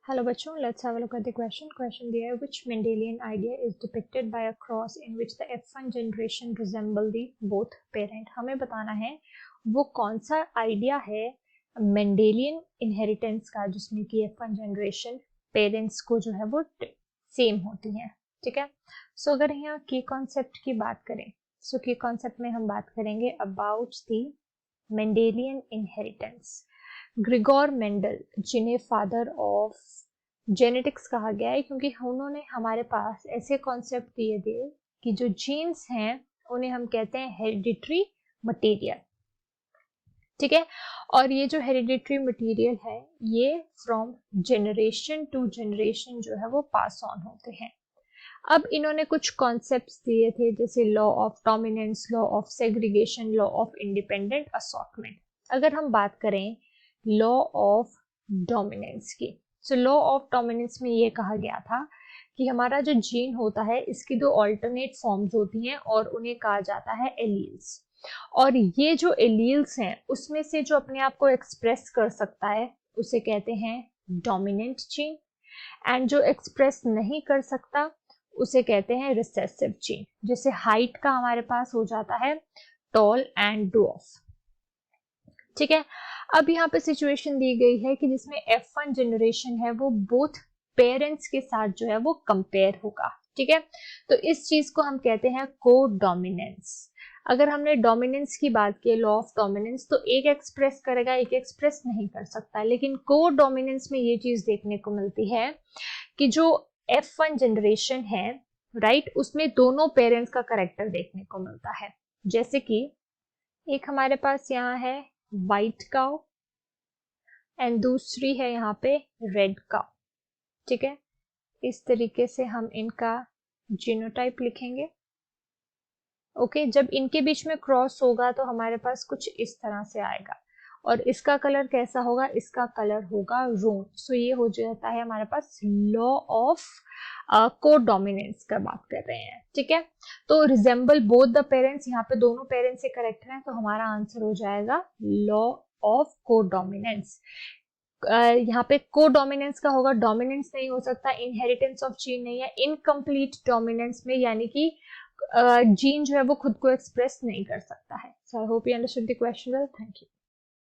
Hello बच्चों, let's have a look at the question. Question दिया है which Mendelian idea is depicted bye a cross in which the F1 generation resemble the both parent. हमें बताना है वो कौन सा आइडिया है मेंडेलियन इनहेरिटेंस का जिसमें कि F1 जनरेशन पेरेंट्स को जो है वो सेम होती है। ठीक है, सो अगर यहाँ की कॉन्सेप्ट की बात करें, सो की कॉन्सेप्ट में हम बात करेंगे about the Mendelian inheritance. Grigor Mendel, जिन्हें फादर ऑफ जेनेटिक्स कहा गया है, क्योंकि उन्होंने हमारे पास ऐसे कॉन्सेप्ट दिए थे कि जो जीन्स हैं उन्हें हम कहते हैं हेरिडिटरी मटेरियल। ठीक है, और ये जो हेरिडिटरी मटेरियल है ये फ्रॉम जनरेशन टू जनरेशन जो है वो पास ऑन होते हैं। अब इन्होंने कुछ कॉन्सेप्ट्स दिए थे जैसे law of dominance, law of segregation, law of independent assortment. अगर हम बात करें लॉ ऑफ डोमिनेंस की, सो लॉ ऑफ डोमिनेंस में ये कहा गया था कि हमारा जो जीन होता है इसकी दो अल्टरनेट फॉर्म्स होती हैं और उन्हें कहा जाता है एलील्स। और ये जो एलील्स हैं उसमें से जो अपने आप को एक्सप्रेस कर सकता है उसे कहते हैं डोमिनेंट जीन, एंड जो एक्सप्रेस नहीं कर सकता उसे कहते हैं रिसेसिव जीन। जैसे हाइट का हमारे पास हो जाता है टॉल एंड ड्वार्फ। ठीक है, अब यहाँ पे सिचुएशन दी गई है कि जिसमें F1 जनरेशन है वो बोथ पेरेंट्स के साथ जो है वो कंपेयर होगा। ठीक है, तो इस चीज को हम कहते हैं को डोमिनेंस। अगर हमने डोमिनेंस की बात की, लॉ ऑफ डोमिनेंस, तो एक एक्सप्रेस करेगा एक एक्सप्रेस नहीं कर सकता, लेकिन को डोमिनेंस में ये चीज देखने को मिलती है कि जो F1 जनरेशन है राइट, उसमें दोनों पेरेंट्स का करेक्टर देखने को मिलता है। जैसे कि एक हमारे पास यहाँ है व्हाइट काउ एंड दूसरी है यहाँ पे रेड काउ। ठीक है, इस तरीके से हम इनका जीनोटाइप लिखेंगे। ओके, जब इनके बीच में क्रॉस होगा तो हमारे पास कुछ इस तरह से आएगा, और इसका कलर कैसा होगा, इसका कलर होगा रोन। सो ये हो जाता है हमारे पास लॉ ऑफ कोडोमिनेंस का बात कर रहे हैं। ठीक है, तो रिजेंबल बोथ द पेरेंट्स, यहाँ पे दोनों पेरेंट्स से करेक्ट है, तो हमारा आंसर हो जाएगा लॉ ऑफ कोडोमिनेंस। यहाँ पे कोडोमिनेंस का होगा, डोमिनेंस नहीं हो सकता, इनहेरिटेंस ऑफ जीन नहीं है, इनकम्प्लीट डोमिनेंस में यानी कि जीन जो है वो खुद को एक्सप्रेस नहीं कर सकता है। So I hope you understood the question well, thank you.